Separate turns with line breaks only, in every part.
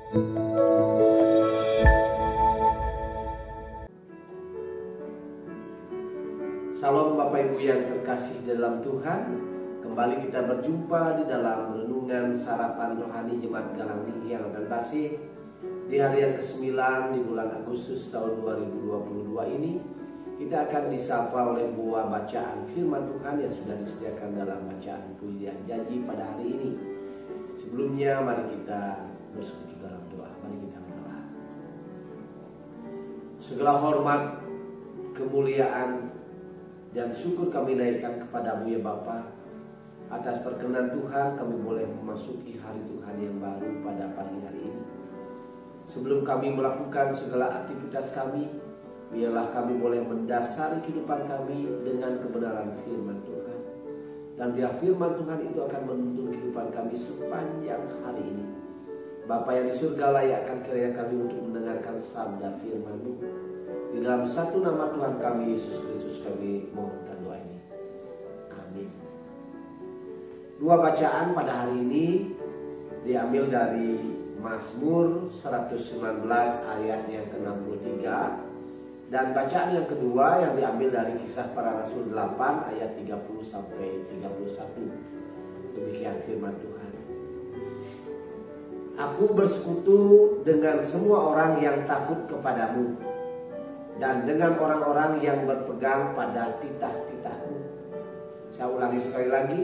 Salam Bapak Ibu yang terkasih dalam Tuhan. Kembali kita berjumpa di dalam renungan sarapan rohani Jemaat Galang Ninghyang dan Basih di hari yang ke-9 di bulan Agustus tahun 2022 ini. Kita akan disapa oleh buah bacaan firman Tuhan yang sudah disediakan dalam bacaan pujian janji pada hari ini. Sebelumnya mari kita bersekutu dalam doa. Mari kita berdoa. Segala hormat, kemuliaan, dan syukur kami naikkan kepadamu ya Bapa. Atas perkenan Tuhan kami boleh memasuki hari Tuhan yang baru pada pagi hari ini. Sebelum kami melakukan segala aktivitas kami, biarlah kami boleh mendasari kehidupan kami dengan kebenaran firman Tuhan. Dan biar firman Tuhan itu akan menuntun kehidupan kami sepanjang hari ini. Bapa yang di surga, layakkan kiranya kami untuk mendengarkan sabda firman-Mu. Di dalam satu nama Tuhan kami Yesus Kristus kami mohonkan doa ini. Amin. Dua bacaan pada hari ini diambil dari Mazmur 119 ayat yang ke-63. Dan bacaan yang kedua yang diambil dari Kisah Para Rasul 8 ayat 30 sampai 31. Demikian firman Tuhan. Aku bersekutu dengan semua orang yang takut kepadamu, dan dengan orang-orang yang berpegang pada titah-titah-Mu. Saya ulangi sekali lagi.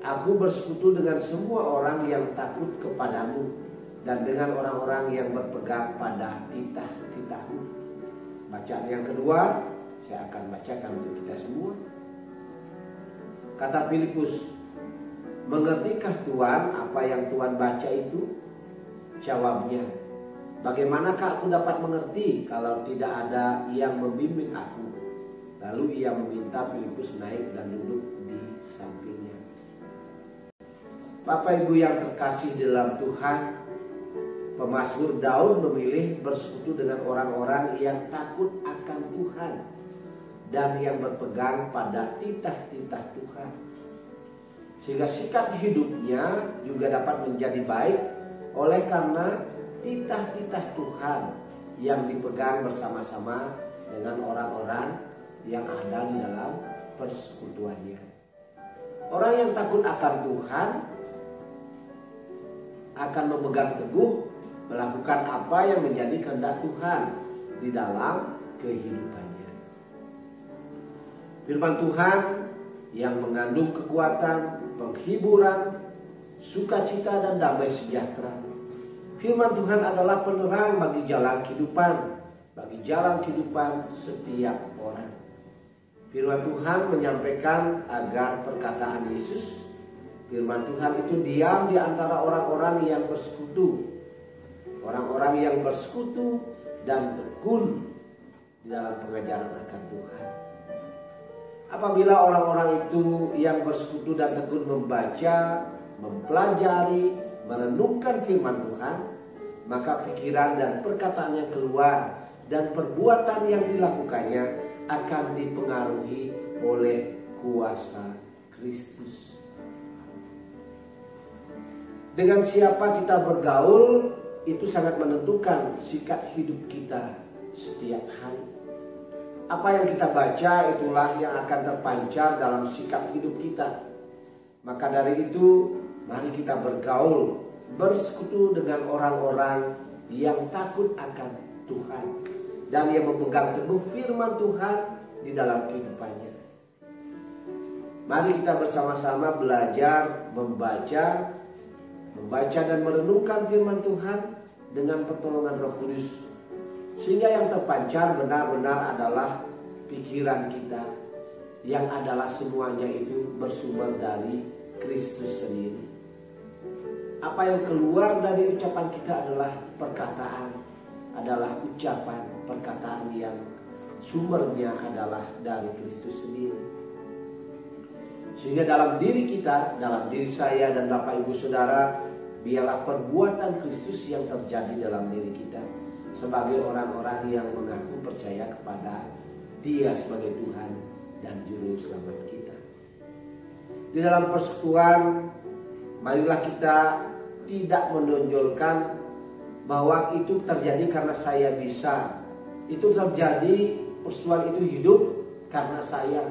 Aku bersekutu dengan semua orang yang takut kepadamu, dan dengan orang-orang yang berpegang pada titah-titah-Mu. Bacaan yang kedua saya akan bacakan untuk kita semua. Kata Filipus, mengertikah Tuhan apa yang Tuhan baca itu? Jawabnya, bagaimanakah aku dapat mengerti kalau tidak ada yang membimbing aku? Lalu ia meminta Filipus naik dan duduk di sampingnya. Bapak Ibu yang terkasih dalam Tuhan, pemazmur Daud memilih bersekutu dengan orang-orang yang takut akan Tuhan dan yang berpegang pada titah-titah Tuhan. Sehingga sikap hidupnya juga dapat menjadi baik oleh karena titah-titah Tuhan yang dipegang bersama-sama dengan orang-orang yang ada di dalam persekutuannya. Orang yang takut akan Tuhan akan memegang teguh melakukan apa yang menjadi kehendak Tuhan di dalam kehidupannya. Firman Tuhan yang mengandung kekuatan, penghiburan, sukacita dan damai sejahtera. Firman Tuhan adalah penerang bagi jalan kehidupan setiap orang. Firman Tuhan menyampaikan agar perkataan Yesus, firman Tuhan itu diam di antara orang-orang yang bersekutu. Orang-orang yang bersekutu dan tekun di dalam pengajaran akan Tuhan. Apabila orang-orang itu yang bersekutu dan tekun membaca, mempelajari, merenungkan firman Tuhan, maka pikiran dan perkataan yang keluar dan perbuatan yang dilakukannya akan dipengaruhi oleh kuasa Kristus. Dengan siapa kita bergaul itu sangat menentukan sikap hidup kita setiap hari. Apa yang kita baca itulah yang akan terpancar dalam sikap hidup kita. Maka dari itu, mari kita bergaul, bersekutu dengan orang-orang yang takut akan Tuhan dan yang memegang teguh firman Tuhan di dalam kehidupannya. Mari kita bersama-sama belajar membaca dan merenungkan firman Tuhan dengan pertolongan Roh Kudus, sehingga yang terpancar benar-benar adalah pikiran kita, yang adalah semuanya itu bersumber dari Kristus sendiri. Apa yang keluar dari ucapan kita adalah perkataan, adalah ucapan perkataan yang sumbernya adalah dari Kristus sendiri. Sehingga dalam diri kita, dalam diri saya dan Bapak Ibu Saudara, biarlah perbuatan Kristus yang terjadi dalam diri kita sebagai orang-orang yang mengaku percaya kepada Dia sebagai Tuhan dan Juru Selamat kita. Di dalam persekutuan, marilah kita tidak menonjolkan bahwa itu terjadi karena saya bisa. Itu terjadi, persoalan itu hidup karena saya.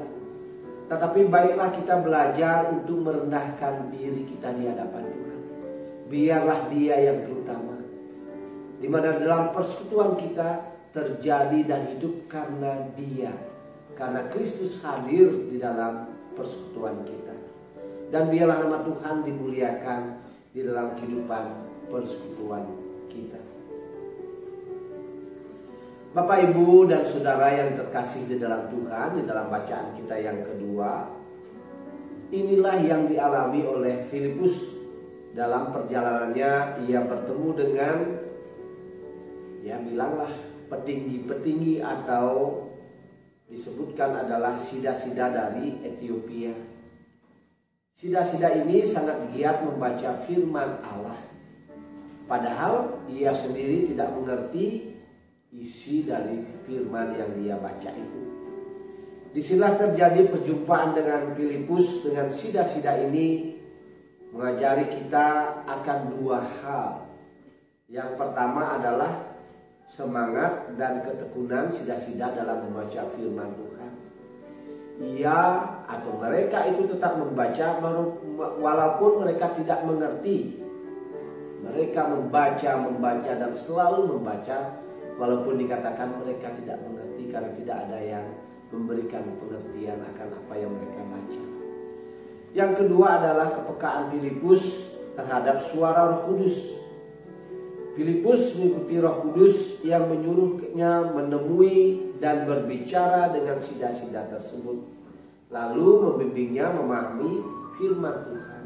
Tetapi baiklah kita belajar untuk merendahkan diri kita di hadapan Tuhan. Biarlah Dia yang terutama. Di mana dalam persekutuan kita terjadi dan hidup karena Dia. Karena Kristus hadir di dalam persekutuan kita. Dan biarlah nama Tuhan dimuliakan di dalam kehidupan persekutuan kita. Bapak, Ibu, dan Saudara yang terkasih di dalam Tuhan, di dalam bacaan kita yang kedua, inilah yang dialami oleh Filipus dalam perjalanannya. Ia bertemu dengan, ya bilanglah, petinggi-petinggi atau disebutkan adalah sida-sida dari Ethiopia. Sida-sida ini sangat giat membaca firman Allah. Padahal ia sendiri tidak mengerti isi dari firman yang dia baca itu. Disinilah terjadi perjumpaan dengan Filipus dengan sida-sida ini, mengajari kita akan dua hal. Yang pertama adalah semangat dan ketekunan sida-sida dalam membaca firman Tuhan. Ia atau mereka itu tetap membaca walaupun mereka tidak mengerti. Mereka membaca dan selalu membaca, walaupun dikatakan mereka tidak mengerti karena tidak ada yang memberikan pengertian akan apa yang mereka baca. Yang kedua adalah kepekaan Filipus terhadap suara Roh Kudus. Filipus mengikuti Roh Kudus yang menyuruhnya menemui dan berbicara dengan sida-sida tersebut, lalu membimbingnya memahami firman Tuhan.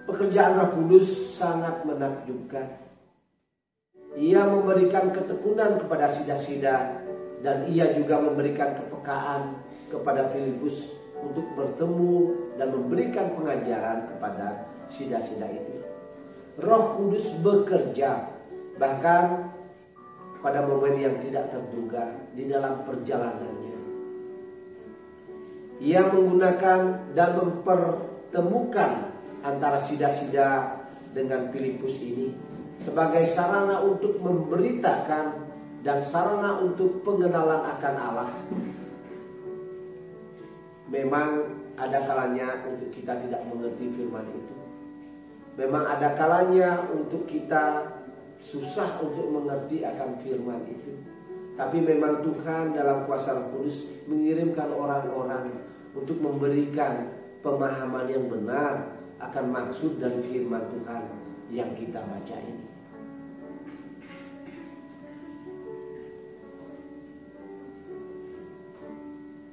Pekerjaan Roh Kudus sangat menakjubkan. Ia memberikan ketekunan kepada sida-sida dan ia juga memberikan kepekaan kepada Filipus untuk bertemu dan memberikan pengajaran kepada sida-sida itu. Roh Kudus bekerja bahkan pada momen yang tidak terduga di dalam perjalanannya. Ia menggunakan dan mempertemukan antara sida-sida dengan Filipus ini sebagai sarana untuk memberitakan dan sarana untuk pengenalan akan Allah. Memang ada kalanya untuk kita tidak mengerti firman itu. Memang ada kalanya untuk kita susah untuk mengerti akan firman itu. Tapi memang Tuhan dalam kuasa Roh Kudus mengirimkan orang-orang untuk memberikan pemahaman yang benar akan maksud dari firman Tuhan yang kita baca ini.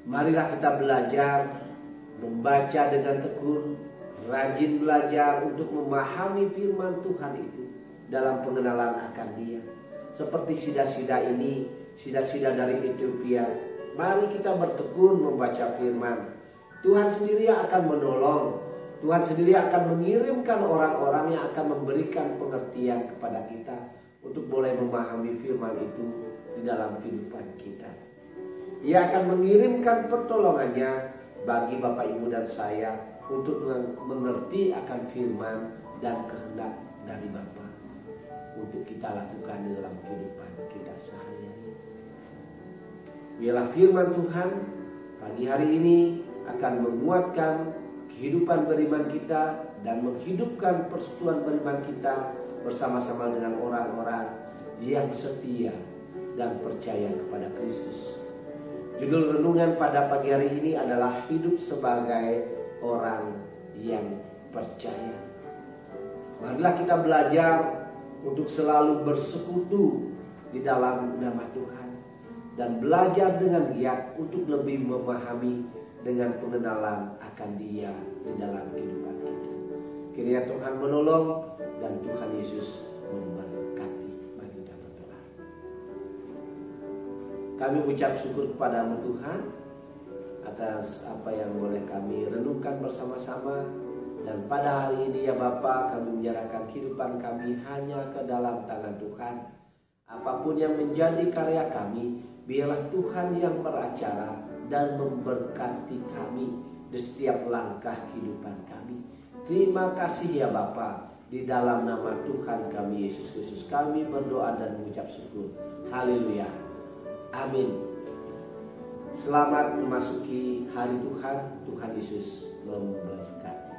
Marilah kita belajar membaca dengan tekun, rajin belajar untuk memahami firman Tuhan itu dalam pengenalan akan Dia. Seperti sida-sida ini, sida-sida dari Ethiopia, mari kita bertekun membaca firman. Tuhan sendiri akan menolong. Tuhan sendiri akan mengirimkan orang-orang yang akan memberikan pengertian kepada kita untuk boleh memahami firman itu di dalam kehidupan kita. Ia akan mengirimkan pertolongannya bagi Bapak, Ibu, dan saya untuk mengerti akan firman dan kehendak dari Bapa untuk kita lakukan di dalam kehidupan kita sehari-hari. Biarlah firman Tuhan pagi hari ini akan menguatkan kehidupan beriman kita dan menghidupkan persekutuan beriman kita bersama-sama dengan orang-orang yang setia dan percaya kepada Kristus. Judul renungan pada pagi hari ini adalah hidup sebagai orang yang percaya. Marilah kita belajar untuk selalu bersekutu di dalam nama Tuhan dan belajar dengan giat untuk lebih memahami dengan pengenalan akan Dia di dalam kehidupan kita. Kiranya Tuhan menolong dan Tuhan Yesus memberkati. Mari kita berdoa. Kami ucap syukur kepada-Mu Tuhan atas apa yang boleh kami renungkan bersama-sama. Dan pada hari ini ya Bapa, kami menyerahkan kehidupan kami hanya ke dalam tangan Tuhan. Apapun yang menjadi karya kami, biarlah Tuhan yang beracara dan memberkati kami di setiap langkah kehidupan kami. Terima kasih ya Bapa. Di dalam nama Tuhan kami Yesus Kristus kami berdoa dan mengucap syukur. Haleluya. Amin. Selamat memasuki hari Tuhan. Tuhan Yesus memberkati.